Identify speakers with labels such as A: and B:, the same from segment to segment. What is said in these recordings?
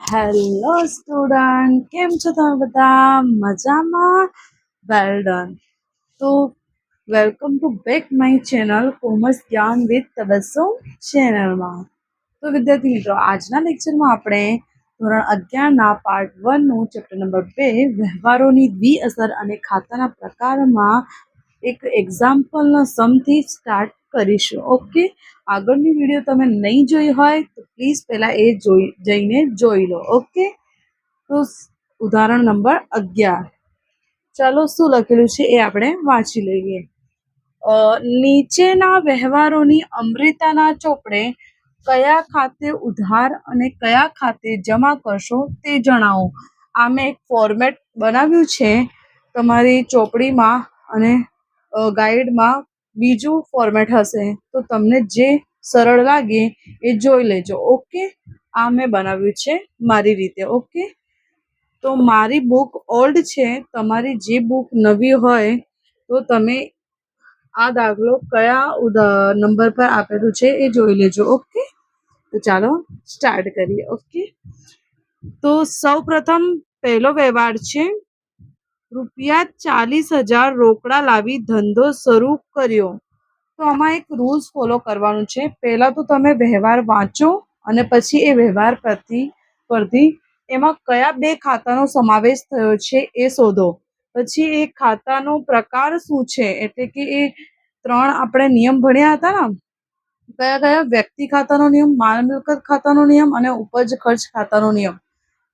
A: Hello student, કેમ છો તમે બધા? મજામાં? Well done. તો welcome to back my channel commerce જ્ઞાન વિથ તબસ્સુમ ચેનલમાં. તો વિદ્યાર્થી મિત્રો, આજના લેક્ચરમાં આપણે ધોરણ 11ના પાર્ટ 1નું ચેપ્ટર નંબર 2 વ્યવહારોની દ્વિઅસર અને ખાતાના પ્રકારમાં એક એક્ઝામ્પલનો સમથી સ્ટાર્ટ કરીશું. ઓકે, આગળની વિડીયો તમે નહીં જોઈ હોય તો પ્લીઝ પહેલાં એ જઈને જોઈ લો. ઓકે, તો ઉદાહરણ નંબર 11. ચાલો, શું લખેલું છે એ આપણે વાંચી લઈએ. નીચેના વ્યવહારોની અમૃતાના ચોપડે કયા ખાતે ઉધાર અને કયા ખાતે જમા કરશો તે જણાવો. આ મેં એક ફોર્મેટ બનાવ્યું છે તમારી ચોપડીમાં, અને ગાઈડમાં બીજું ફોર્મેટ હશે, તો તમને જે સરળ લાગે એ જોઈ લેજો. ઓકે, આ મેં બનાવ્યું છે મારી રીતે. ઓકે, તો મારી બુક ઓલ્ડ છે, તમારી જે બુક નવી હોય તો તમે આ દાખલો કયા નંબર પર આપેલું છે એ જોઈ લેજો. ઓકે, તો ચાલો સ્ટાર્ટ કરીએ. ઓકે, તો સૌ પ્રથમ પહેલો વ્યવહાર છે ₹40,000 રોકડા લાવી ધંધો શરૂ કર્યો. તો આમાં એક રૂલ્સ ફોલો કરવાનું છે. પહેલાં તો તમે વ્યવહાર વાંચો અને પછી એ વ્યવહાર પરથી એમાં કયા બે ખાતાનો સમાવેશ થયો છે એ શોધો. પછી એ ખાતાનો પ્રકાર શું છે, એટલે કે એ 3 આપણે નિયમ ભણ્યા હતા ને, કયા વ્યક્તિ ખાતાનો નિયમ, માલ મિલકત ખાતાનો નિયમ અને ઉપજ ખર્ચ ખાતાનો નિયમ.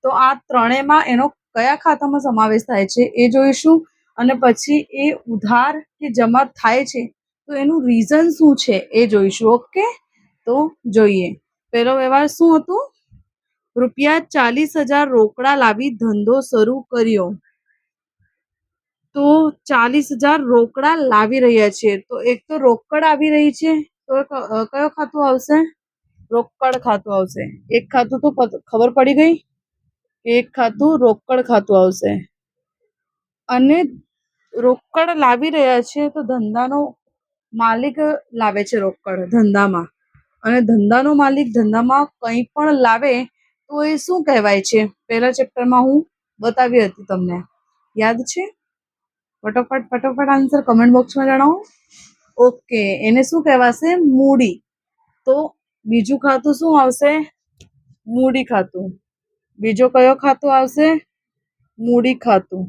A: તો આ ત્રણેયમાં એનો કયા ખાતામાં સમાવેશ થાય છે એ જોઈશું. અને પછી એ ઉધાર કે જમા થાય છે તો એનું રીઝન શું છે એ જોઈશું. ઓકે, તો જોઈએ. પહેલો વ્યવહાર શું હતું? ₹40,000 રોકડા લાવી ધંધો શરૂ કર્યો. તો 40,000 રોકડા લાવી રહ્યા છે. તો એક તો રોકડ આવી રહી છે, તો કયો ખાતું આવશે? રોકડ ખાતું આવશે. એક ખાતું તો ખબર પડી ગઈ, એક ખાતું રોકડ ખાતું આવશે. અને રોકડ લાવી રહ્યા છે તો ધંધાનો માલિક લાવે છે રોકડ ધંધામાં, અને ધંધાનો માલિક ધંધામાં કંઈ પણ લાવે તો એ શું કહેવાય છે? પહેલા ચેપ્ટરમાં હું બતાવી હતી તમને, યાદ છે? ફટોફટ આન્સર કમેન્ટ બોક્સમાં જણાવો. ઓકે, એને શું કહેવાશે? મૂડી. તો બીજું ખાતું શું આવશે? મૂડી ખાતું. બીજો કયો ખાતું આવશે? મૂડી ખાતું.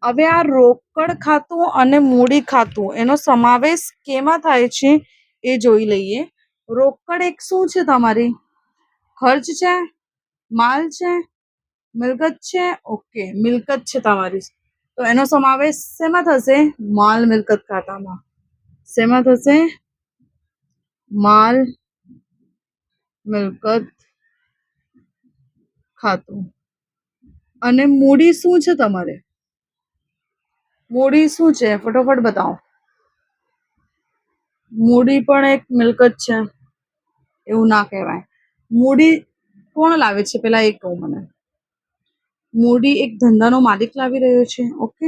A: હવે આ રોકડ ખાતું અને મૂડી ખાતું એનો સમાવેશ કેમાં થાય છે એ જોઈ લઈએ. રોકડ એક શું છે તમારી? ખર્ચ છે, માલ છે, મિલકત છે. ઓકે, મિલકત છે તમારી. તો એનો સમાવેશ શેમાં થશે? માલ મિલકત ખાતામાં. શેમાં થશે? માલ મિલકત ખાતું. અને મૂડી શું છે તમારે? મૂડી શું છે? ફટોફટ બતાવો. મૂડી પણ એક મિલકત છે, એવું ના કહેવાય. મૂડી કોણ લાવે છે પેલા એ કહું મને. મૂડી એક ધંધાનો માલિક લાવી રહ્યો છે. ઓકે,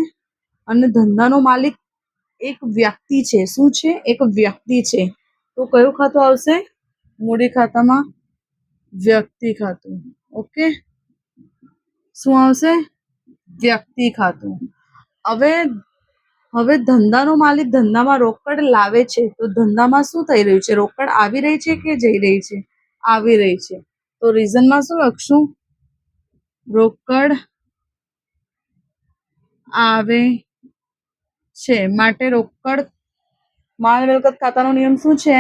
A: અને ધંધાનો માલિક એક વ્યક્તિ છે. શું છે? એક વ્યક્તિ છે. તો કયું ખાતું આવશે મૂડી ખાતામાં? વ્યક્તિ ખાતું. ઓકે, શું આવશે? વ્યક્તિ ખાતું. હવે ધંધાનો માલિક ધંધામાં રોકડ લાવે છે, તો ધંધામાં શું થઈ રહ્યું છે? રોકડ આવી રહી છે કે જઈ રહી છે? આવી રહી છે. તો રીઝનમાં શું લખશું? રોકડ આવે છે, માટે રોકડ. માલ મિલકત ખાતાનો નિયમ શું છે?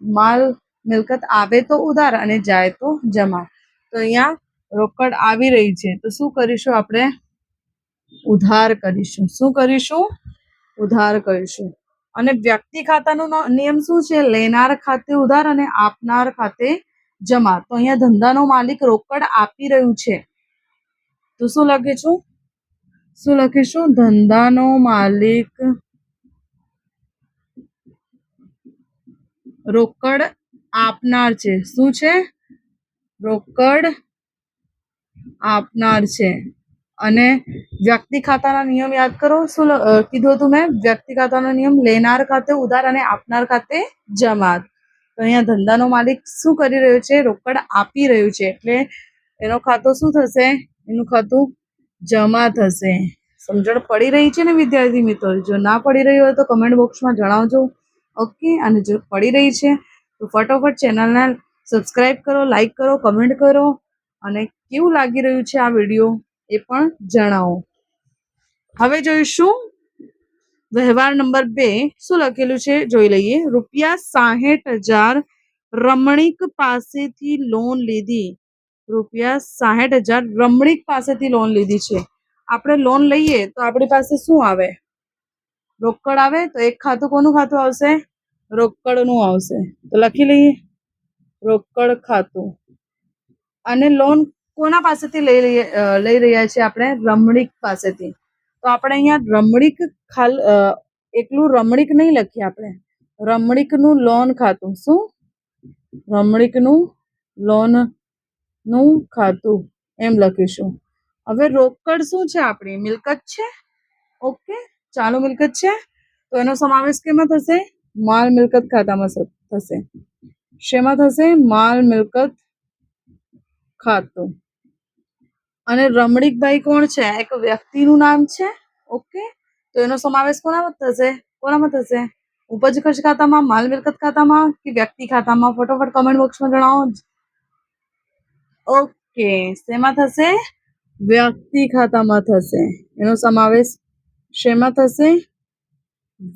A: માલ મિલકત આવે તો ઉધાર અને જાય તો જમા. તો અહીંયા રોકડ આવી રહી છે તો શું કરીશું આપણે? ઉધાર કરીશું. શું કરીશું? ઉધાર કરીશું. અને વ્યક્તિ ખાતાનો નિયમ શું છે? લેનાર ખાતે ઉધાર અને આપનાર ખાતે જમા. તો અહીંયા ધંધાનો માલિક રોકડ આપી રહ્યું છે, તો શું લખીશું? ધંધાનો માલિક રોકડ આપનાર છે. શું છે? રોકડ આપનાર છે. અને વ્યક્તિ ખાતાના નિયમ યાદ કરો. શું કીધું હતું મેં? વ્યક્તિ ખાતાનો નિયમ લેનાર ખાતે ઉધાર અને આપનાર ખાતે જમા. તો અહીંયા ધંધાનો માલિક શું કરી રહ્યો છે? રોકડ આપી રહ્યું છે, એટલે એનો ખાતું શું થશે? એનું ખાતું જમા થશે. સમજણ પડી રહી છે ને વિદ્યાર્થી મિત્રો? જો ના પડી રહી હોય તો કમેન્ટ બોક્સમાં જણાવજો. ઓકે, અને જો પડી રહી છે તો ફટાફટ ચેનલને સબસ્ક્રાઇબ કરો, લાઈક કરો, કમેન્ટ કરો, અને કેવું લાગી રહ્યું છે આ વિડીયો એ પણ જણાવો. હવે જોઈશું વ્યવહાર નંબર 2. શું લખેલું છે જોઈ લઈએ. ₹60,000 રમણીક પાસેથી લોન લીધી. ₹60,000 રમણીક પાસેથી લોન લીધી છે. આપણે લોન લઈએ તો આપણી પાસે શું આવે? રોકડ આવે. તો એક ખાતું કોનું ખાતું આવશે? રોકડનું આવશે. તો લખી લઈએ રોકડ ખાતું. અને લોન કોના પાસેથી લઈ રહ્યા છે આપણે? રમણીક પાસેથી. તો આપણે અહીંયા રમણીક એકલું રમણીક નહીં લખીએ આપણે. રમણીકનું લોન ખાતું. શું? રમણીકનું લોનનું ખાતું એમ લખીશું. હવે રોકડ શું છે? આપણી મિલકત છે. ઓકે, ચાલુ મિલકત છે. તો એનો સમાવેશ કેમાં થશે? માલ મિલકત ખાતામાં થશે. શેમાં થશે? માલ મિલકત ખાતું. અને રમણીકભાઈ કોણ છે? એક વ્યક્તિનું નામ છે. ઓકે, તો એનો સમાવેશ કોનામાં થશે? ઉપજ ખર્ચ ખાતામાં, માલ મિલકત ખાતામાં કે વ્યક્તિ ખાતામાં? ફટાફટ કમેન્ટ બોક્સમાં જણાવો. ઓકે, શેમાં થશે? વ્યક્તિ ખાતામાં થશે. એનો સમાવેશ શેમાં થશે?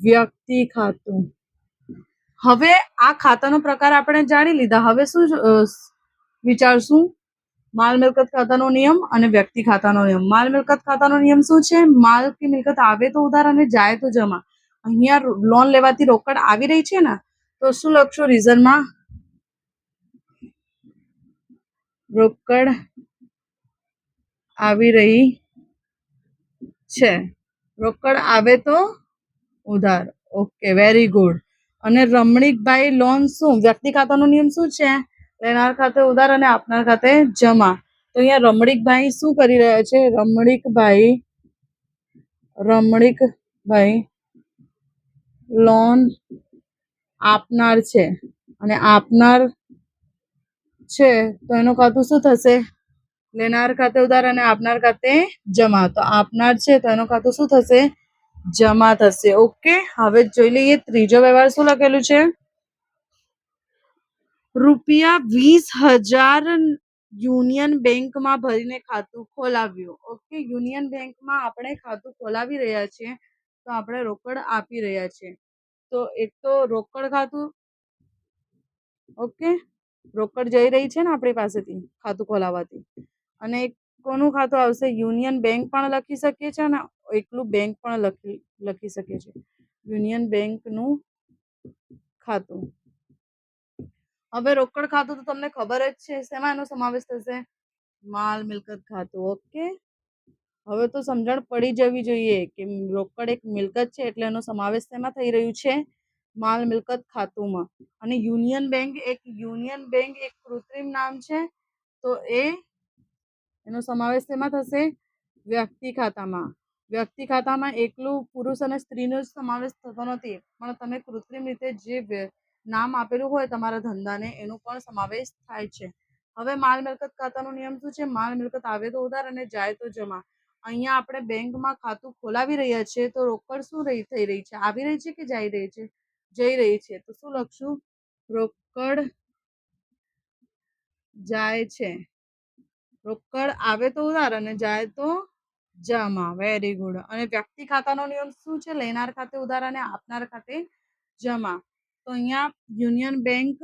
A: વ્યક્તિ ખાતું. હવે આ ખાતાનો પ્રકાર આપણે જાણી લીધા. હવે શું વિચારશું? માલ મિલકત ખાતાનો નિયમ અને વ્યક્તિ ખાતાનો નિયમ. માલ મિલકત ખાતાનો નિયમ શું છે? માલ કે મિલકત આવે તો ઉધાર અને જાય તો જમા. અહીંયા લોન લેવાથી રોકડ આવી રહી છે ને, તો શું લખશો રીઝનમાં? રોકડ આવી રહી છે. રોકડ આવે તો ઉધાર. Okay, very good. અને રમણીકભાઈ લોન શું? વ્યક્તિ ખાતાનો નિયમ શું છે? લેનાર ખાતે ઉધાર અને આપનાર ખાતે જમા. તો અહીંયા રમણીકભાઈ શું કરી રહ્યા છે? રમણીકભાઈ લોન આપનાર છે. અને આપનાર છે તો એનું ખાતું શું થશે? લેનાર ખાતે ઉધાર અને આપનાર ખાતે જમા. તો આપનાર છે તો એનું ખાતું શું થશે? જમા થશે. ઓકે, હવે જોઈ લઈએ ત્રીજો વ્યવહાર શું લખેલું છે. ₹20,000 યુનિયન બેંકમાં ભરીને ખાતું ખોલાવ્યું. ઓકે, યુનિયન બેંકમાં આપણે ખાતું ખોલાવી રહ્યા છીએ તો આપણે રોકડ આપી રહ્યા છીએ. તો એક તો રોકડ ખાતું. ઓકે, રોકડ જઈ રહી છે ને આપણી પાસેથી ખાતું ખોલાવવાથી. અને એક કોનું ખાતું આવશે? યુનિયન બેંક પણ લખી શકીએ છીએ અને એકલું બેંક પણ લખી શકીએ છીએ. યુનિયન બેંકનું ખાતું. હવે રોકડ ખાતું તો તમને ખબર જ છે. શેમાં એનો સમાવેશ થશે? માલ મિલકત ખાતું. ઓકે, હવે તો સમજણ પડી જવી જોઈએ કે રોકડ એક મિલકત છે એટલે એનો સમાવેશ શેમાં થઈ રહ્યું છે? માલ મિલકત ખાતુંમાં. અને યુનિયન બેંક એક કૃત્રિમ નામ છે. તો એનો સમાવેશ શેમાં થશે? વ્યક્તિ ખાતામાં. વ્યક્તિ ખાતામાં એકલું પુરુષ અને સ્ત્રીનો જ સમાવેશ થતો નથી, પણ તમે કૃત્રિમ રીતે જે નામ આપેલું હોય તમારા ધંધાને એનું પણ સમાવેશ થાય છે. હવે માલ મિલકત ખાતાનો નિયમ શું છે? માલ મિલકત આવે તો ઉધાર અને જાય તો જમા. અહીંયા આપણે બેંકમાં ખાતું ખોલાવી રહ્યા છીએ તો રોકડ શું થઈ રહી છે? આવી રહી છે કે જઈ રહી છે? જઈ રહી છે. તો શું લખશું? રોકડ જાય છે. રોકડ આવે તો ઉધાર અને જાય તો જમા. Very good. અને વ્યક્તિ ખાતાનો નિયમ શું છે? લેનાર ખાતે ઉધાર અને આપનાર ખાતે જમા. તો અહીંયા યુનિયન બેંક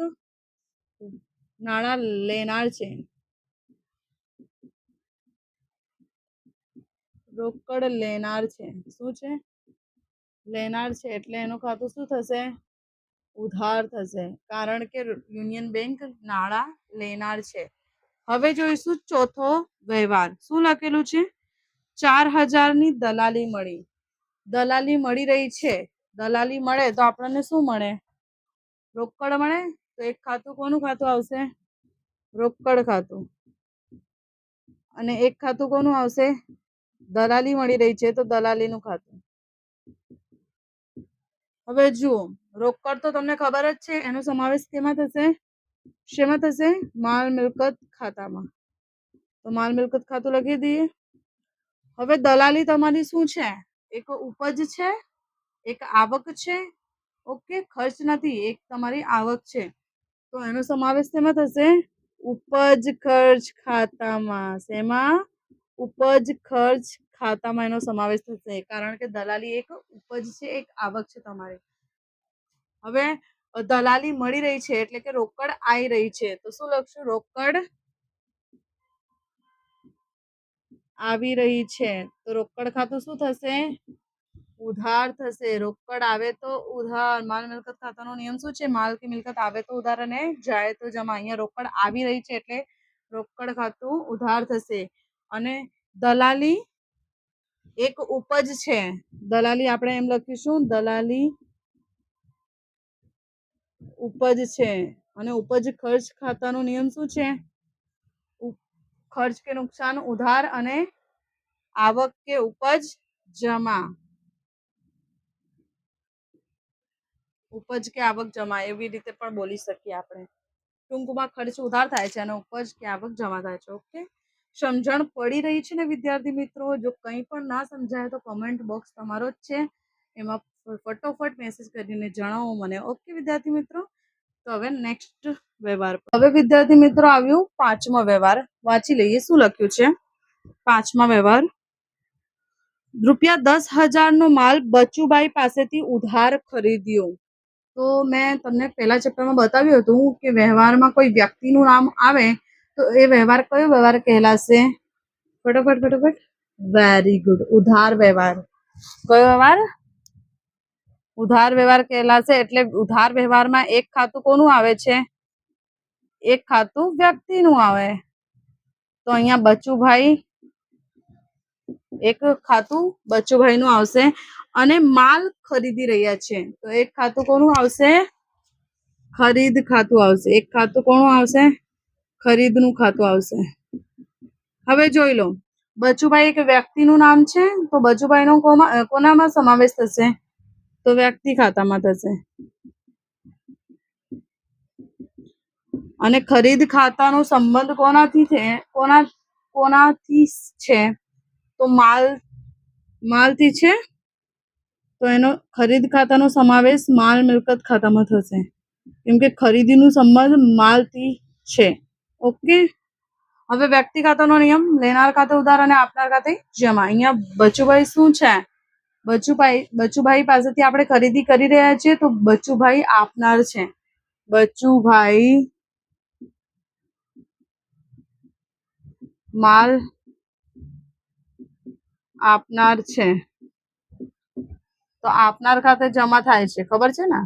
A: નાણાં લેનાર છે. રોકડ લેનાર છે. શું છે? લેનાર છે એટલે એનું ખાતું શું થશે? ઉધાર થશે, કારણ કે યુનિયન બેંક નાણાં લેનાર છે. હવે જોઈશું ચોથો વ્યવહાર. શું લખેલું છે? 4,000ની દલાલી મળી. દલાલી મળી રહી છે. દલાલી મળે તો આપણને શું મળે? રોકડ મળે. તો એક ખાતું કોનું ખાતું આવશે? રોકડ ખાતું. અને એક ખાતું કોનું આવશે? દલાલી મળી રહી છે તો દલાલીનું ખાતું. હવે જુઓ, રોકડ તો તમને ખબર જ છે. એનો સમાવેશ કેમાં થશે? શેમાં થશે? માલ મિલકત ખાતામાં. તો માલ મિલકત ખાતું લખી દઈએ. હવે દલાલી તમારી શું છે? એક ઉપજ છે, એક આવક છે. ઓકે, ખર્ચ નથી, એક તમારી આવક છે. તો એનો સમાવેશ શેમાં થશે? ઉપજ ખર્ચ ખાતામાં. શેમાં? ઉપજ ખર્ચ ખાતામાં એનો સમાવેશ થશે, કારણ કે દલાલી એક ઉપજ છે, એક આવક છે તમારી. હવે દલાલી મળી રહી છે એટલે કે રોકડ આવી રહી છે, તો શું લખશું? રોકડ આવી રહી છે. તો રોકડ ખાતું શું થશે? ઉધાર થશે. રોકડ આવે તો ઉધાર. માલ મિલકત ખાતાનો નિયમ શું છે? માલ કે મિલકત આવે તો ઉધાર અને જાય તો જમા. અહીંયા રોકડ આવી રહી છે એટલે રોકડ ખાતું ઉધાર થશે. અને દલાલી એક ઉપજ છે. દલાલી આપણે એમ લખીશું, દલાલી ઉપજ છે. અને ઉપજ ખર્ચ ખાતાનો નિયમ શું છે? ખર્ચ કે નુકસાન ઉધાર અને આવક કે ઉપજ જમા. ઉપજ કે આવક જમા એવી રીતે પણ બોલી શકીએ આપણે. ટૂંકમાં ખર્ચ ઉધાર થાય છે અને ઉપજ કે આવક જમા થાય છે. ઓકે, સમજણ પડી રહી છે ને વિદ્યાર્થી મિત્રો? જો કંઈ પણ ના સમજાય તો કમેન્ટ બોક્સ તમારો જ છે, એમાં ફટોફટ મેસેજ કરીને જણાવો મને. ઓકે વિદ્યાર્થી મિત્રો, તો હવે નેક્સ્ટ વ્યવહાર. હવે વિદ્યાર્થી મિત્રો આવ્યું પાંચમો વ્યવહાર. વાંચી લઈએ શું લખ્યું છે. પાંચમા વ્યવહાર, ₹10,000 નો માલ બચુભાઈ પાસેથી ઉધાર ખરીદ્યો. તો મેં તમને પહેલા ચેપ્ટરમાં બતાવ્યું હતું કે વ્યવહારમાં કોઈ વ્યક્તિનું નામ આવે તો એ વ્યવહાર કયો વ્યવહાર કહેલાશે? ફટોફટ. Very good. ઉધાર વ્યવહાર. કયો વ્યવહાર? ઉધાર વ્યવહાર કહેલાશે. એટલે ઉધાર વ્યવહારમાં એક ખાતું કોનું આવે છે? એક ખાતું વ્યક્તિનું આવે. તો અહીંયા બચુભાઈ, એક ખાતું બચુભાઈ નું આવશે. અને માલ ખરીદી રહ્યા છે તો એક ખાતું કોનું આવશે? ખરીદ ખાતું આવશે. એક ખાતું કોનું આવશે? ખરીદનું ખાતું આવશે. હવે જોઈ લો, બચુભાઈ એક વ્યક્તિનું નામ છે, તો બચુભાઈ નો કોનામાં સમાવેશ થશે? તો વ્યક્તિ ખાતામાં થશે. અને ખરીદ ખાતાનો સંબંધ કોનાથી છે? કોનાથી છે? તો માલથી છે. તો એનો ખરીદ ખાતાનો સમાવેશ માલ મિલકત ખાતામાં થશે, કેમ કે ખરીદીનો સંબંધ માલથી છે. ઓકે, હવે વ્યક્તિ ખાતાનો નિયમ, લેનાર ખાતે ઉધાર અને આપનાર ખાતે જમા. અહીંયા બચુભાઈ શું છે? બચુભાઈ પાસેથી આપણે ખરીદી કરી રહ્યા છીએ, તો બચુભાઈ આપનાર છે. બચુભાઈ માલ આપનાર છે, તો આપનાર ખાતે જમા થાય છે, ખબર છે ને?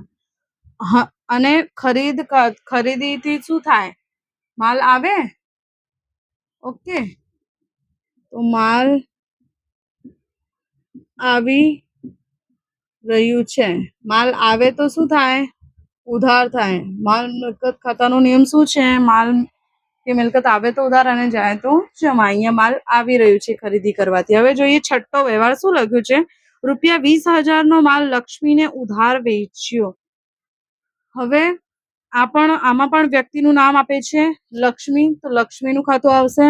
A: અને ખરીદીથી શું થાય? માલ આવે. ઓકે, તો માલ આવી રહ્યું છે. માલ આવે તો શું થાય? ઉધાર થાય. માલ મિલકત ખાતાનો નિયમ શું છે? માલ કે મિલકત આવે તો ઉધાર અને જાય તો જમા. અહીંયા માલ આવી રહ્યું છે ખરીદી કરવાથી. હવે જોઈએ છઠ્ઠો વ્યવહાર શું લખ્યું છે. ₹20,000 નો માલ લક્ષ્મીને ઉધાર વેચ્યો. હવે આમાં પણ વ્યક્તિનું નામ આપે છે લક્ષ્મી, તો લક્ષ્મીનું ખાતું આવશે.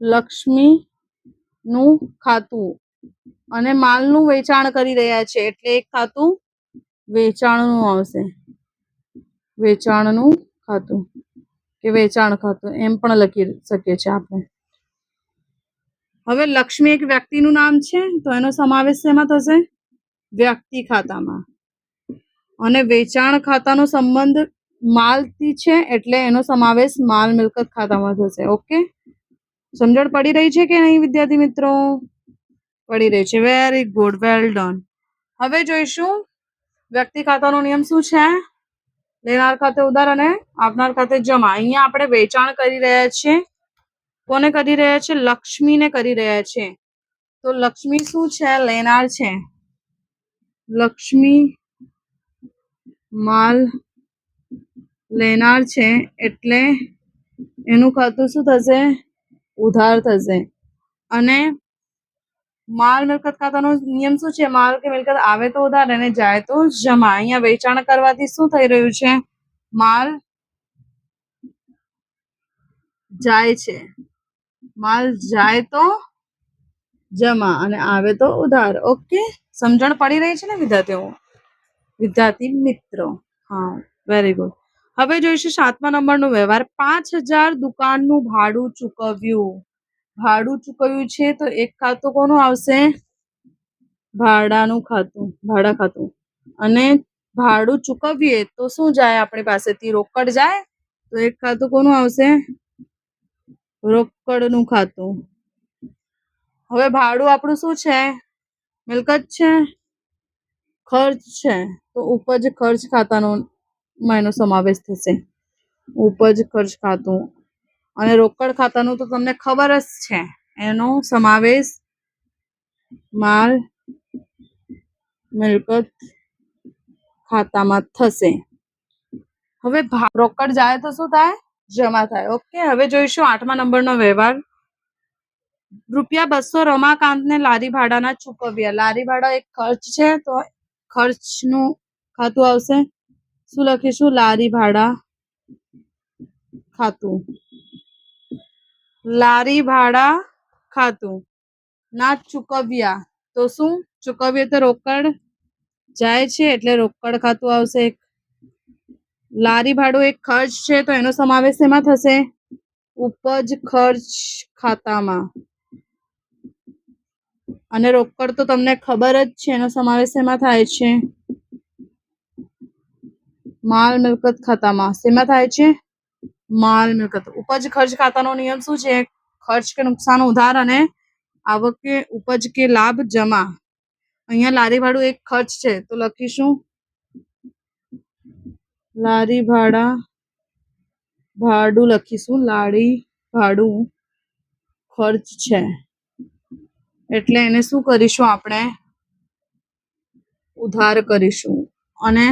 A: લક્ષ્મીનું ખાતું. અને માલનું વેચાણ કરી રહ્યા છે એટલે એક ખાતું વેચાણનું આવશે. વેચાણનું ખાતું કે વેચાણ ખાતું એમ પણ લખી શકીએ છીએ આપણે. હવે લક્ષ્મી એક વ્યક્તિનું નામ છે, તો એનો સમાવેશ શેમાં થશે? વ્યક્તિ ખાતામાં. અને વેચાણ ખાતાનો સંબંધ માલથી છે એટલે એનો સમાવેશ માલ મિલકત ખાતામાં થશે. ઓકે, સમજણ પડી રહી છે કે નહીં વિદ્યાર્થી મિત્રો? પડી રહી છે. Very good, well done. હવે જોઈશું વ્યક્તિ ખાતાનો નિયમ શું છે. લેનાર ખાતે ઉધાર અને આપનાર ખાતે જમા. અહીંયા આપણે વેચાણ કરી રહ્યા છીએ. કોને કરી રહ્યા છે? લક્ષ્મીને કરી રહ્યા છે. તો લક્ષ્મી શું છે? લેનાર છે. લક્ષ્મી માલ લેનાર છે એટલે એનું ખાતું શું થશે? ઉધાર થશે. અને માલ મિલકત ખાતાનો નિયમ શું છે? માલ કે મિલકત આવે તો ઉધાર અને જાય તો જમા. અહીંયા વેચાણ કરવાથી શું થઈ રહ્યું છે? માલ જાય છે, માલ જાય તો જમા અને આવે તો ઉધાર. ઓકે, સમજણ પડી રહી છે ને વિદ્યાર્થી મિત્રો? હા, વેરી ગુડ. હવે જોઈશું 7મા નંબરનો વ્યવહાર. 5,000 દુકાનનું ભાડું ચૂકવ્યું. ભાડું ચૂકવ્યું છે તો એક ખાતું કોનું આવશે? ભાડા ખાતું. અને ભાડું ચૂકવીએ તો શું જાય આપણી પાસેથી? રોકડ જાય. તો એક ખાતું કોનું આવશે? રોકડનું ખાતું. હવે ભાડું આપણું શું છે? મિલકત છે, ખર્ચ છે, તો ઉપજ ખર્ચ ખાતાનો એનો સમાવેશ થશે. ઉપજ ખર્ચ ખાતું. અને રોકડ ખાતાનું તો તમને ખબર જ છે, એનો સમાવેશ માલ મિલકત ખાતામાં થશે. હવે રોકડ જાય તો શું થાય? જમા થાય. ઓકે, હવે જોઈશું 8મા નંબરનો વ્યવહાર. ₹200 રમાકાંતને લારી ભાડાના ચૂકવ્યા. લારી ભાડા એક ખર્ચ છે તો ખર્ચનું ખાતું આવશે. શું લખીશું? લારી ભાડા ખાતું. લારી ભાડા ખાતું ના ચૂકવ્યા તો શું? ચૂકવ્યા તો રોકડ જાય છે એટલે રોકડ ખાતું આવશે. લારી ભાડું એક ખર્ચ છે તો એનો સમાવેશ એમાં થશે? ઉપજ ખર્ચ ખાતામાં. અને રોકડ તો તમને ખબર જ છે, એનો સમાવેશ એમાં થાય છે? માલ મિલકત ખાતામાં. શેમાં થાય છે? માલ મિલકત. ઉપજ ખર્ચ ખાતાનો નિયમ શું છે? ખર્ચ કે નુકસાન ઉધાર અને આવક કે ઉપજ કે લાભ જમા. અહીંયા લારી ભાડું એક ખર્ચ છે તો લખીશું લારી ભાડું લખીશું. લારી ભાડું ખર્ચ છે એટલે એને શું કરીશું આપણે? ઉધાર કરીશું. અને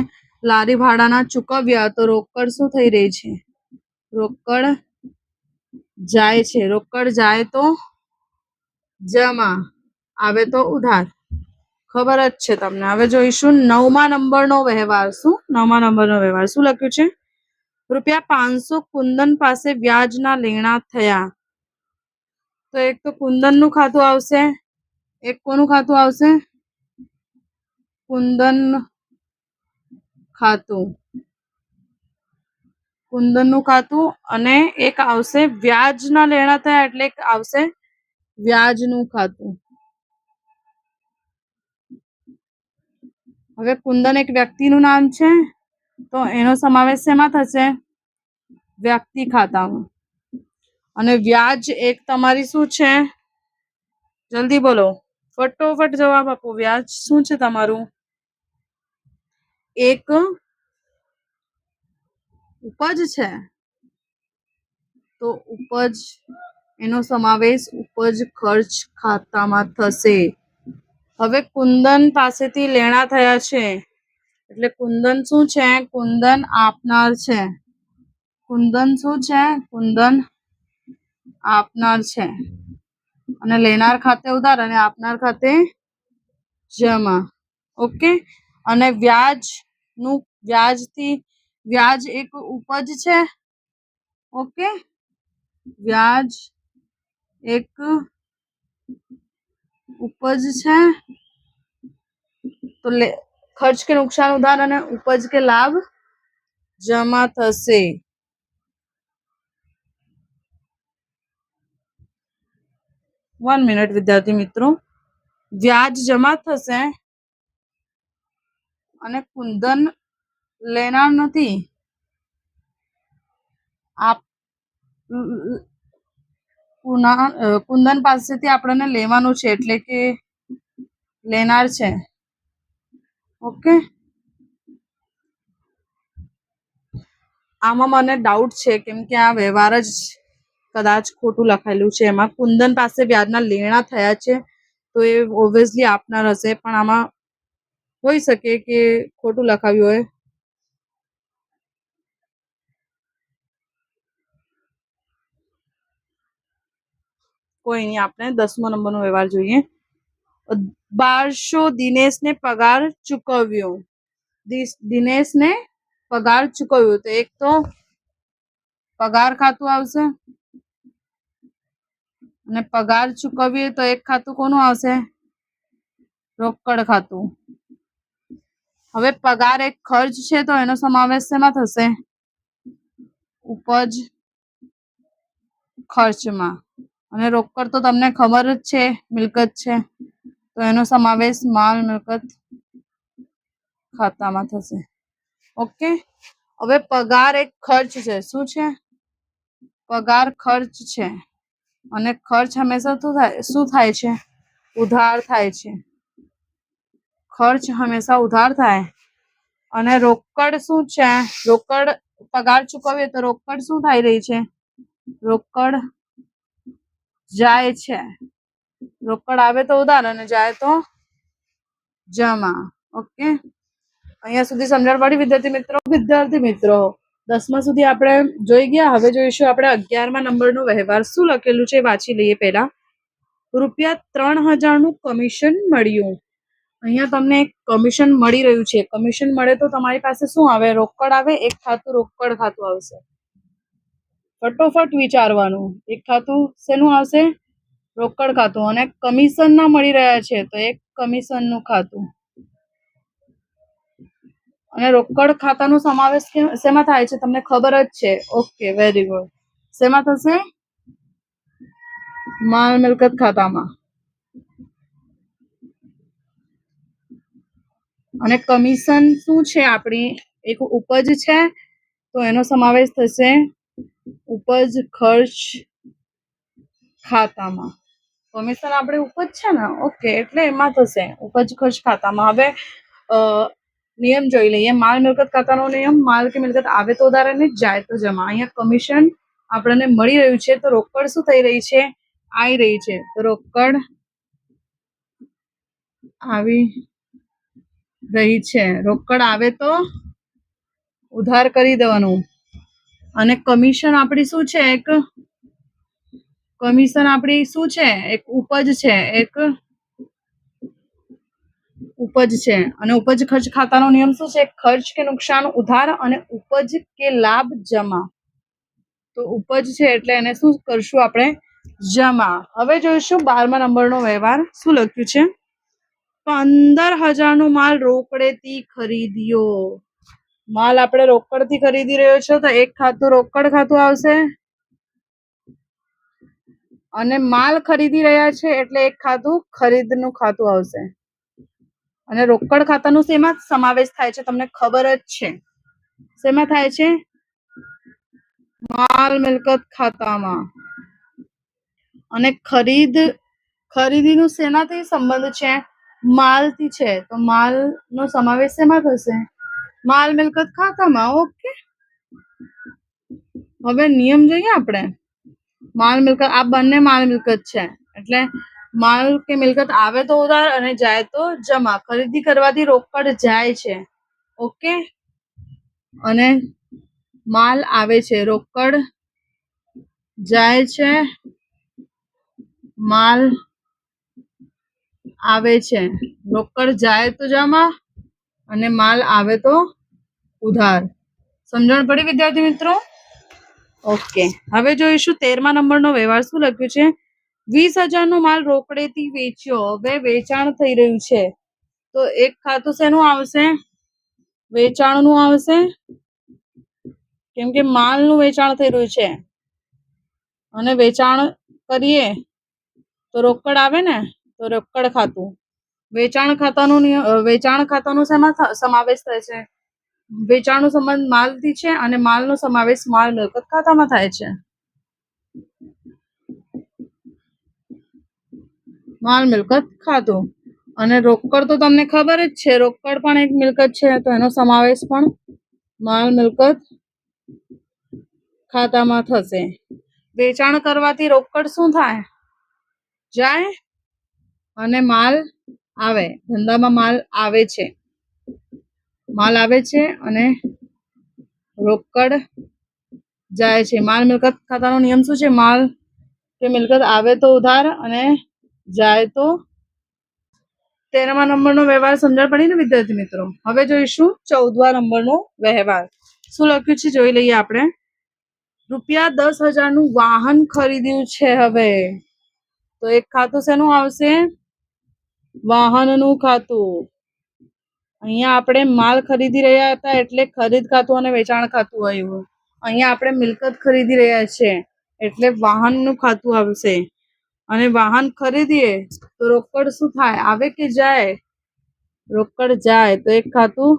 A: લારી ભાડાના ચૂકવ્યા તો રોકડ શું થઈ રહી છે? રોકડ જાય છે. રોકડ જાય તો જમા, આવે તો ઉધાર. ખબર જ છે તમને. હવે જોઈશું 9મા નંબરનો વ્યવહાર. શું 9મા નંબરનો વ્યવહાર શું લખ્યું છે? ₹500 કુંદન પાસે વ્યાજના લેણા થયા. તો એક તો કુંદનનું ખાતું આવશે, એક કોનું ખાતું આવશે? કુંદન ખાતું. કુંદનનું ખાતું. અને એક આવશે વ્યાજના લેણા થયા એટલે એક આવશે વ્યાજનું ખાતું. હવે કુંદન એક વ્યક્તિનું નામ છે તો એનો સમાવેશ શેમાં થશે? વ્યક્તિ ખાતામાં. અને વ્યાજ એક તમારી શું છે? જલ્દી બોલો, ફટોફટ જવાબ આપો. વ્યાજ શું છે તમારું? એક ઉપજ છે તો ઉપજ, એનો સમાવેશ ઉપજ ખર્ચ ખાતામાં થશે. હવે કુંદન પાસેથી લેણા થયા છે એટલે કુંદન શું છે? કુંદન આપનાર છે. કુંદન શું છે? કુંદન આપનાર છે. અને લેનાર ખાતે ઉધાર અને આપનાર ખાતે જમા. ઓકે. અને વ્યાજ એક ઉપજ છે. ઓકે, વ્યાજ એક ઉપજ છે તો ખર્ચ કે નુકસાન ઉધાર અને ઉપજ કે લાભ જમા થશે. વન મિનિટ વિદ્યાર્થી મિત્રો. વ્યાજ જમા થશે અને કુંદન લેનાર નથી. કુંદન પાસેથી આપણને લેવાનું છે એટલે કે લેનાર છે. ઓકે, આમાં મને ડાઉટ છે કેમ કે આ વ્યવહાર જ કદાચ ખોટું લખાયેલું છે. એમાં કુંદન પાસે વ્યાજના લેણા થયા છે તો એ ઓબ્વિયસલી આપનાર હશે, પણ આમાં હોઈ શકે કે ખોટું લખાવ્યું હોય. કોઈ નહીં, આપણે 10મા નંબરનો વ્યવહાર જોઈએ. 1200 દિનેશને પગાર ચૂકવ્યો. દિનેશને પગાર ચૂકવ્યો તો એક તો પગાર ખાતું આવશે. અને પગાર ચૂકવીએ તો એક ખાતું કોનું આવશે? રોકડ ખાતું. હવે પગાર એક ખર્ચ છે તો એનો સમાવેશ શેમાં થશે? ઉપજ ખર્ચમાં. અને રોકડ તો તમને ખબર જ છે મિલકત છે, તો એનો સમાવેશ માલ મિલકત ખાતામાં થશે. ઓકે. હવે પગાર એક ખર્ચ છે. શું છે? પગાર ખર્ચ છે. અને ખર્ચ હંમેશા શું થાય છે? ઉધાર થાય છે. ખર્ચ હંમેશા ઉધાર થાય. અને રોકડ શું છે? રોકડ પગાર ચૂકવીએ તો રોકડ શું થઈ રહી છે? રોકડ જાય છે. રોકડ આવે તો ઉધાર અને જાય તો જમા. ઓકે. અહીંયા સુધી સમજણ પડી વિદ્યાર્થી મિત્રો 10મા સુધી આપણે જોઈ ગયા. હવે જોઈશું આપણે 11મા નંબરનો વ્યવહાર. શું લખેલું છે વાંચી લઈએ. પહેલા ₹3000 નું કમિશન મળ્યું. અહીંયા તમને એક કમિશન મળી રહ્યું છે. કમિશન મળે તો તમારી પાસે શું આવે? રોકડ આવે. એક ખાતું રોકડ ખાતું આવશે. ફટોફટ વિચારવાનું. એક ખાતું શેનું આવશે? રોકડ ખાતું. અને કમિશન ના મળી રહ્યા છે તો એક કમિશન નું ખાતું. અને રોકડ ખાતાનો સમાવેશ શેમાં થાય છે? તમને ખબર જ છે. Okay, very good. શેમાં થશે? માલ મિલકત ખાતામાં. અને કમિશન શું છે? આપણી એક ઉપજ છે તો એનો સમાવેશ થશે ઉપજ ખર્ચ ખાતામાં. કમિશન આપણે ઉપજ છે ને, ઓકે, એટલે એમાં થશે ઉપજ ખર્ચ ખાતામાં. હવે નિયમ જોઈ લઈએ. માલ મિલકત ખાતાનો નિયમ, માલ કે મિલકત આવે તો ઉધાર અને જાય તો જમા. અહીંયા કમિશન આપણને મળી રહ્યું છે તો રોકડ શું થઈ રહી છે? આવી રહી છે. તો રોકડ આવી રહી છે. રોકડ આવે તો ઉધાર કરી દેવાનું. અને કમિશન આપણી શું છે? એક કમિશન આપણી શું છે? એક ઉપજ છે. એક ઉપજ છે. અને ઉપજ ખર્ચ ખાતાનો નિયમ શું છે? ખર્ચ કે નુકસાન ઉધાર અને ઉપજ કે લાભ જમા. તો ઉપજ છે એટલે એને શું કરશું આપણે? જમા. હવે જોઈશું 12મા નંબરનો વ્યવહાર. શું લખ્યું છે? 15000 નો માલ રોકડેથી ખરીદ્યો. માલ આપણે રોકડથી ખરીદી રહ્યો છો તો એક ખાતું રોકડ ખાતું આવશે. અને માલ ખરીદી રહ્યા છે એટલે એક ખાતું ખરીદનું ખાતું આવશે. અને રોકડ ખાતાનું શેમાં સમાવેશ થાય છે? તમને ખબર જ છે. શેમાં થાય છે? માલ મિલકત ખાતામાં. અને ખરીદીનું શેનાથી સંબંધ છે? માલથી છે. તો માલનો સમાવેશ શેમાં થશે? માલ મિલકત ખાતામાં. ઓકે. હવે નિયમ જોઈએ આપણે. માલ મિલકત, આ બંને માલ મિલકત છે એટલે માલ કે મિલકત આવે તો ઉધાર અને જાય તો જમા. ખરીદી કરવાથી રોકડ જાય છે. ઓકે. અને માલ આવે છે. રોકડ જાય છે. માલ આવે છે. રોકડ જાય તો જમા અને માલ આવે તો ઉધાર. સમજણ પડી વિદ્યાર્થી મિત્રો? ઓકે. હવે જોઈશું 13મા નંબરનો વ્યવહાર. શું લખ્યું છે? 20000 નો માલ રોકડેથી વેચ્યો. હવે વેચાણ થઈ રહ્યું છે તો એક ખાતું શેનું આવશે? વેચાણનું આવશે. કેમ કે માલનું વેચાણ થઈ રહ્યું છે અને વેચાણ કરીએ તો રોકડ આવે ને, તો રોકડ ખાતું. વેચાણ ખાતાનો શેમાં સમાવેશ થાય છે? વેચાણનો સંબંધ માલથી છે અને માલનો સમાવેશ માલ મિલકત ખાતામાં થાય છે. માલ મિલકત ખાતું. અને રોકડ તો તમને ખબર જ છે. રોકડ પણ એક મિલકત છે તો એનો સમાવેશ પણ માલ મિલકત ખાતામાં થશે. વેચાણ કરવાથી રોકડ શું થાય? જાય. અને માલ આવે. ધંધામાં માલ આવે છે. માલ આવે છે અને રોકડ જાય છે. માલ મિલકત ખાતાનો નિયમ શું છે? માલ કે મિલકત આવે તો ઉધાર અને જાય તો. 13મા નંબરનો વ્યવહાર સમજણ પડી ને વિદ્યાર્થી મિત્રો? હવે જોઈશું 14મા નંબરનો વ્યવહાર. શું લખ્યું છે જોઈ લઈએ આપણે. ₹10,000 નું વાહન ખરીદ્યું છે. હવે તો એક ખાતું શેનું આવશે? વાહનનું ખાતું. અહીંયા આપણે માલ ખરીદી રહ્યા હતા એટલે ખરીદ ખાતું અને વેચાણ ખાતું આવ્યું. અહીંયા આપણે મિલકત ખરીદી રહ્યા છે એટલે વાહનનું ખાતું આવશે. અને વાહન ખરીદીએ તો રોકડ શું થાય? આવે કે જાય? રોકડ જાય. તો એક ખાતું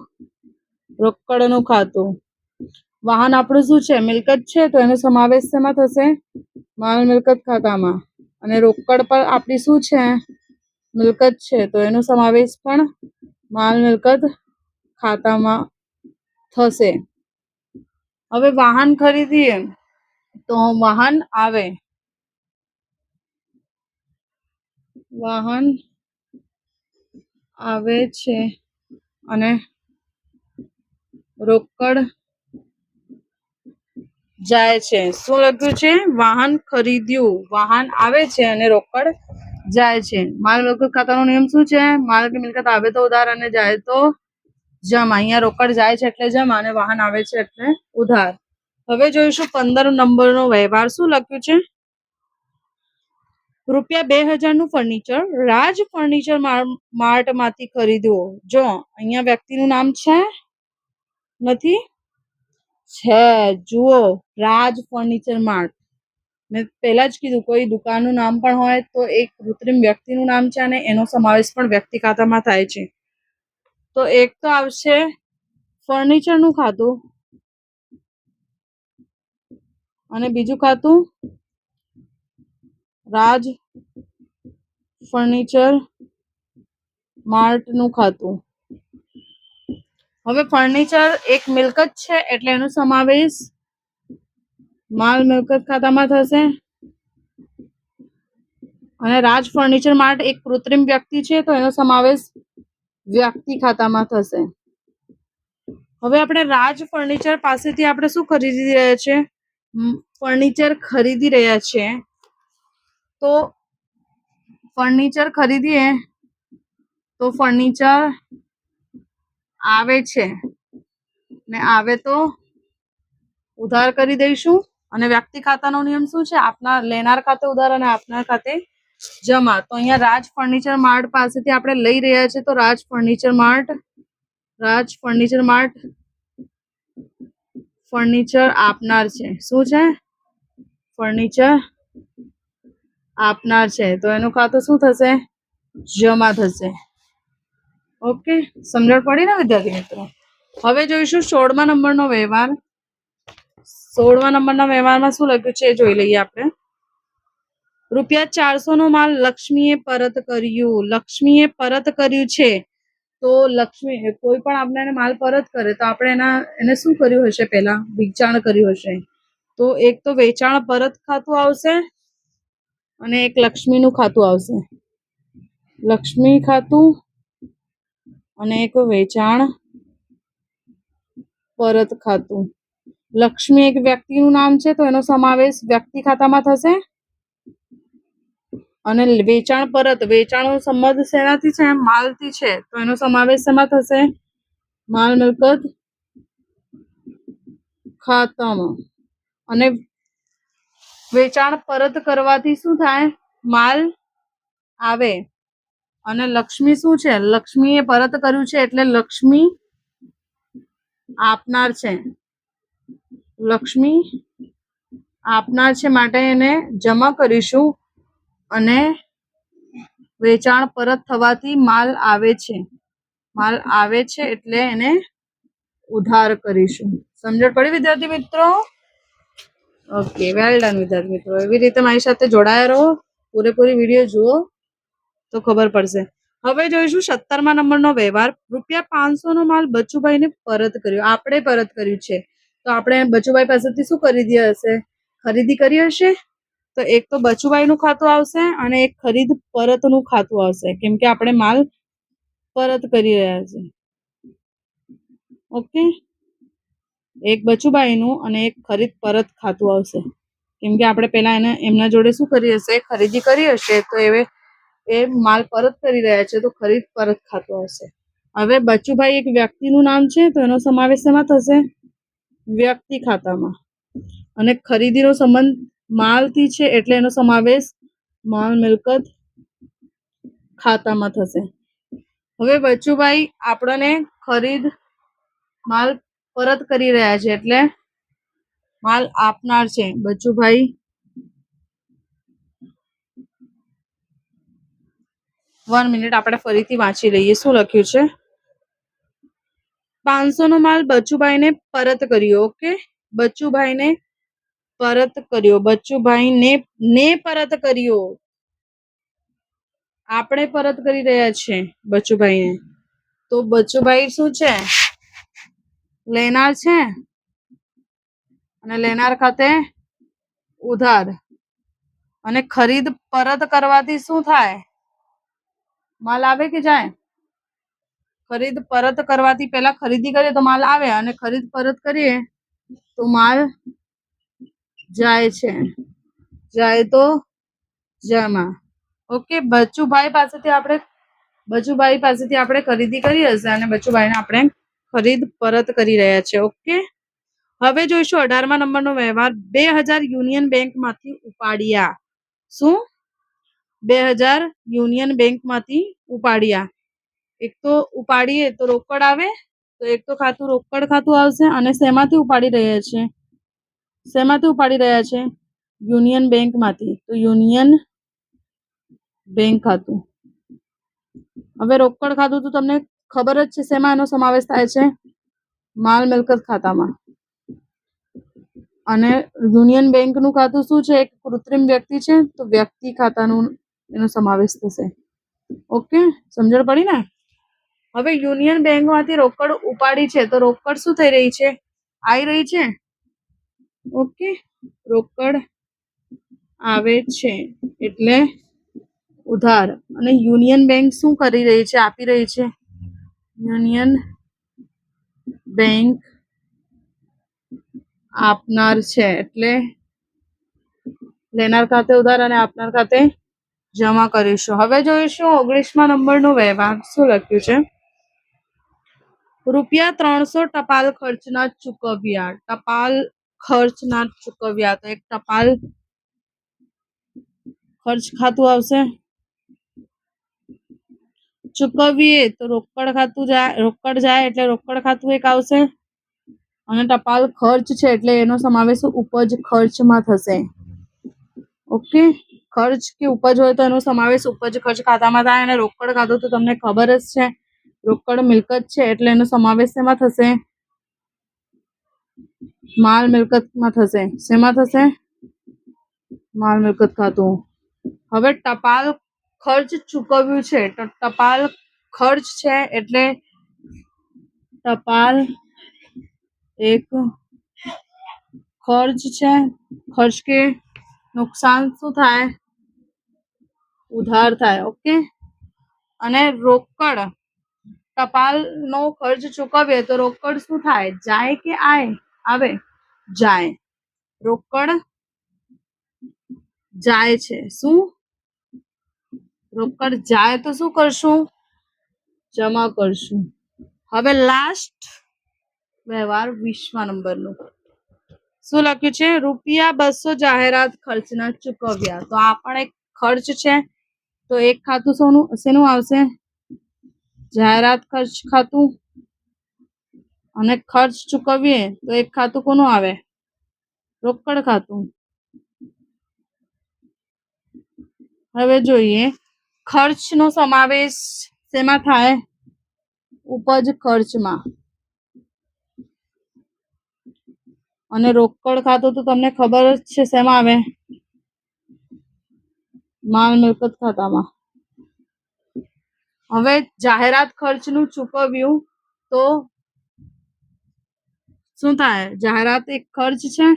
A: રોકડનું ખાતું. વાહન આપણું શું છે? મિલકત છે, તો એનો સમાવેશ શેમાં થશે? માલ મિલકત ખાતામાં. અને રોકડ પર આપણી શું છે? મિલકત છે, તો એનો સમાવેશ પણ માલ મિલકત ખાતામાં થશે. હવે વાહન ખરીદીએ તો વાહન આવે. વાહન આવે છે અને રોકડ જાય છે. શું લખ્યું છે? વાહન ખરીદ્યું. વાહન આવે છે અને રોકડ જાય છે. માલ મિલકત ખાતાનો નિયમ શું છે? માલ કે મિલકત આવે તો ઉધાર અને જાય તો જમા. અહીંયા રોકડ જાય છે એટલે જમા અને વાહન આવે છે એટલે ઉધાર. હવે જોઈશું 15 નંબરનો વ્યવહાર. શું લખ્યું છે? ₹2000 નું ફર્નિચર રાજ ફર્નિચર માર્ટ માંથી ખરીદ્યું. જો અહીંયા વ્યક્તિનું નામ છે? નથી? છે. જુઓ, રાજ ફર્નિચર માર્ટ. મેં પહેલા જ કીધું, કોઈ દુકાનનું નામ પણ હોય તો એક કૃત્રિમ વ્યક્તિનું નામ છે અને એનો સમાવેશ પણ વ્યક્તિ ખાતામાં થાય છે. તો એક તો આવશે ફર્નિચરનું ખાતું અને બીજું ખાતું રાજ ફર્નિચર માર્ટનું ખાતું. હવે ફર્નિચર એક મિલકત છે એટલે એનો સમાવેશ માલ મિલકત ખાતામાં થશે. અને રાજ ફર્નિચર માર્ટ એક કૃત્રિમ વ્યક્તિ છે તો એનો સમાવેશ વ્યક્તિ ખાતામાં થશે. હવે આપણે રાજ ફર્નિચર પાસેથી આપણે શું ખરીદી રહ્યા છે? ફર્નિચર ખરીદી રહ્યા છે. તો ફર્નિચર ખરીદીએ તો ફર્નિચર આવે છે ને આવે તો ઉધાર કરી દઈશું. અને વ્યક્તિ ખાતાનો નિયમ શું છે? આપનાર લેનાર ખાતે ઉધાર અને આપનાર ખાતે જમા. તો અહીંયા રાજ ફર્નિચર માર્ટ પાસેથી આપણે લઈ રહ્યા છે તો રાજ ફર્નિચર માર્ટ ફર્નિચર આપનાર છે. શું છે? ફર્નિચર આપનાર છે. તો એનું ખાતું શું થશે? જમા થશે. ઓકે, સમજણ પડી ને વિદ્યાર્થી મિત્રો? હવે જોઈશું 16મા નંબરનો વ્યવહાર. 16મા નંબરના વ્યવહારમાં શું લખ્યું છે એ જોઈ લઈએ આપણે. ₹400 નો માલ લક્ષ્મીએ પરત કર્યું. લક્ષ્મીએ પરત કર્યું છે. તો લક્ષ્મી કોઈ પણ આપણે માલ પરત કરે તો આપણે એને શું કર્યું હશે? પહેલા વેચાણ કર્યું હશે. તો એક તો વેચાણ પરત ખાતું આવશે અને એક લક્ષ્મીનું ખાતું આવશે. લક્ષ્મી ખાતું અને એક વેચાણ પરત ખાતું. લક્ષ્મી એક વ્યક્તિનું નામ છે તો એનો સમાવેશ વ્યક્તિ ખાતામાં થશે. અને વેચાણ પરત, વેચાણનો સંબંધ શેનાથી છે? માલથી છે તો એનો સમાવેશ શેમાં થશે? માલ મિલકત ખાતામાં. અને વેચાણ પરત કરવાથી શું થાય? માલ આવે. અને લક્ષ્મી શું છે? લક્ષ્મીએ પરત કર્યું છે એટલે લક્ષ્મી આપનાર છે. લક્ષ્મી આપનાર છે માટે એને જમા કરીશું. અને વેચાણ પરત થવાથી માલ આવે છે. માલ આવે છે એટલે એને ઉધાર કરીશું. સમજણ પડી વિદ્યાર્થી મિત્રો? ઓકે, વેલ ડન વિદ્યાર્થી મિત્રો. એવી રીતે મારી સાથે જોડાયા રહો. પૂરેપૂરી વિડીયો જુઓ તો ખબર પડશે. હવે જોઈશું 17મા નંબરનો વ્યવહાર. ₹500 નો માલ બચુભાઈને પરત કર્યો. આપણે પરત કર્યું છે તો આપણે બચુભાઈ પાસેથી શું ખરીદી હશે? ખરીદી કરી હશે. તો એક તો બચુભાઈનું ખાતું આવશે અને એક ખરીદ પરતનું ખાતું આવશે, કેમ કે આપણે માલ પરત કરી રહ્યા છે. ઓકે, એક બચુભાઈનું અને એક ખરીદ પરત ખાતું આવશે, કેમ કે આપણે પહેલા એમના જોડે શું કરી હશે? ખરીદી કરી હશે તો એ માલ પરત કરી રહ્યા છે તો ખરીદ પરત ખાતું આવશે. હવે બચુભાઈ એક વ્યક્તિનું નામ છે તો એનો સમાવેશ શેમાં થશે? વ્યક્તિ ખાતામાં. અને ખરીદીનો સંબંધ માલથી છે એટલે એનો સમાવેશ માલ મિલકત ખાતામાં થશે. હવે બચુભાઈ આપણને ખરીદ માલ પરત કરી રહ્યા છે એટલે માલ આપનાર છે. બચુભાઈ 1 મિનિટ આપણે ફરીથી વાંચી લઈએ શું લખ્યું છે. 500 નો માલ બચુભાઈને પરત કર્યો. ઓકે, બચુભાઈને પરત કર્યો. બચુભાઈને પરત કર્યો. આપણે પરત કરી રહ્યા છે બચુભાઈને. તો બચુભાઈ શું છે? લેનાર છે અને લેનાર ખાતે ઉધાર. અને ખરીદ પરત કરવાથી શું થાય? માલ આવે કે જાય? ખરીદ પરત કરવાથી પહેલા ખરીદી કરીએ તો માલ આવે અને ખરીદ પરત કરીએ તો માલ જાય છે. જાય તો જમા. ઓકે, બચુભાઈ પાસેથી આપણે ખરીદી કરી હશે અને બચુભાઈને આપણે ખરીદ પરત કરી રહ્યા છે. ઓકે, હવે જોઈશું 18મા નંબરનો વ્યવહાર. 2000 યુનિયન બેંકમાંથી ઉપાડ્યા. શું? 2000 યુનિયન બેંકમાંથી ઉપાડ્યા. એક તો ઉપાડીએ તો રોકડ આવે, તો એક તો ખાતું રોકડ ખાતું આવશે. અને શેમાંથી ઉપાડી રહ્યા છે? શેમાંથી ઉપાડી રહ્યા છે? યુનિયન બેંકમાંથી. તો યુનિયન બેંક ખાતું. હવે રોકડ ખાતું તો તમને ખબર જ છે શેમાં એનો સમાવેશ થાય છે? માલ મિલકત ખાતામાં. અને યુનિયન બેંકનું ખાતું શું છે? એક કૃત્રિમ વ્યક્તિ છે, તો વ્યક્તિ ખાતાનું એનો સમાવેશ થશે. ઓકે, સમજણ પડી ને? હવે યુનિયન બેંકમાંથી રોકડ ઉપાડી છે તો રોકડ શું થઈ રહી છે? આવી રહી છે. ઓકે, રોકડ આવે છે એટલે ઉધાર. અને યુનિયન બેંક શું કરી રહી છે? આપી રહી છે. યુનિયન બેંક આપનાર છે એટલે લેનાર ખાતે ઉધાર અને આપનાર ખાતે જમા કરીશું. હવે જોઈશું 19મા નંબરનો વ્યવહાર. શું લખ્યું છે? ₹300 ટપાલ ખર્ચના ચૂકવ્યા. ટપાલ ખર્ચના ચૂકવ્યા. તો એક ટપાલ ખર્ચ ખાતું આવશે. ચૂકવીએ તો રોકડ ખાતું જાય, રોકડ જાય એટલે રોકડ ખાતું એક આવશે. અને ટપાલ ખર્ચ છે એટલે એનો સમાવેશ ઉપજ ખર્ચમાં થશે. ઓકે, ખર્ચ કે ઉપજ હોય તો એનો સમાવેશ ઉપજ ખર્ચ ખાતામાં થાય. અને રોકડ ખાતું તો તમને ખબર જ છે, રોકડ મિલકત છે એટલે એનો સમાવેશ શેમાં થશે? માલ મિલકતમાં થશે. શેમાં થશે? માલ મિલકત ખાતું. હવે ટપાલ ખર્ચ ચૂકવ્યું છે તો ટપાલ ખર્ચ છે એટલે ટપાલ એક ખર્ચ છે. ખર્ચ કે નુકસાન શું થાય? ઉધાર થાય. ઓકે, અને રોકડ ટપાલ નો ખર્ચ ચૂકવીએ તો રોકડ શું થાય? જાય કે આવે? જાય. રોકડ જાય છે. શું? રોકડ જાય તો શું કરશું? જમા કરશું. હવે લાસ્ટ વ્યવહાર 20મા નંબરનો. શું લખ્યું છે? ₹200 જાહેરાત ખર્ચના ચૂકવ્યા. તો આ પણ એક ખર્ચ છે. તો એક ખાતું શેનું આવશે? જાહેરાત ખર્ચ ખાતું. અને ખર્ચ ચૂકવીએ તો એક ખાતું કોનું આવે? રોકડ ખાતું. હવે જોઈએ ખર્ચનો સમાવેશ શેમાં થાય? ઉપજ ખર્ચમાં. અને રોકડ ખાતું તો તમને ખબર જ છે શેમાં આવે? માલ મિલકત ખાતામાં. હવે જાહેરાત ખર્ચનું ચૂકવ્યું તો શું થાય? જાહેરાત એક ખર્ચ છે.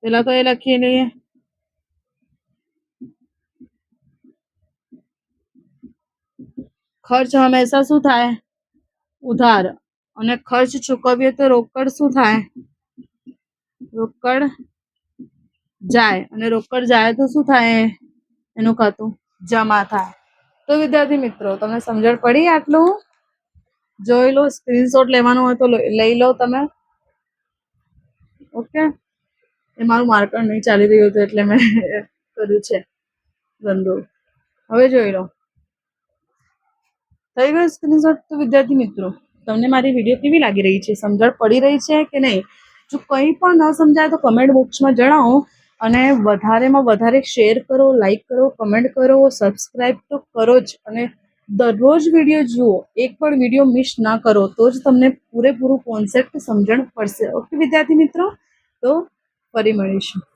A: પેલા તો એ લખી લઈએ. ખર્ચ હંમેશા શું થાય? ઉધાર. અને ખર્ચ ચૂકવીએ તો રોકડ શું થાય? રોકડ જાય. અને રોકડ જાય તો શું થાય? એનું ખાતું જમા થાય. તો વિદ્યાર્થી મિત્રો, તમને સમજણ પડી? આટલું જોઈ લો. સ્ક્રીનશોટ લેવાનો હોય તો લઈ લો તમે. ઓકે, એ મારું માર્કર નહીં ચાલી રહ્યું હતું એટલે મેં કર્યું છે ધંધો. હવે જોઈ લો, થઈ ગયો સ્ક્રીનશોટ. તો વિદ્યાર્થી મિત્રો, તમને મારી વિડીયો કેવી લાગી રહી છે? સમજણ પડી રહી છે કે નહીં? જો કંઈ પણ ન સમજાય તો કમેન્ટ બોક્સમાં જણાવો, અને વધારેમાં વધારે શેર કરો, લાઈક કરો, કમેન્ટ કરો, સબસ્ક્રાઈબ તો કરો જ, અને દરરોજ વિડીયો જુઓ. એક પણ વિડીયો મિસ ના કરો, તો જ તમને પૂરેપૂરું કોન્સેપ્ટ સમજણ પડશે. ઓકે વિદ્યાર્થી મિત્રો, તો ફરી મળીશું.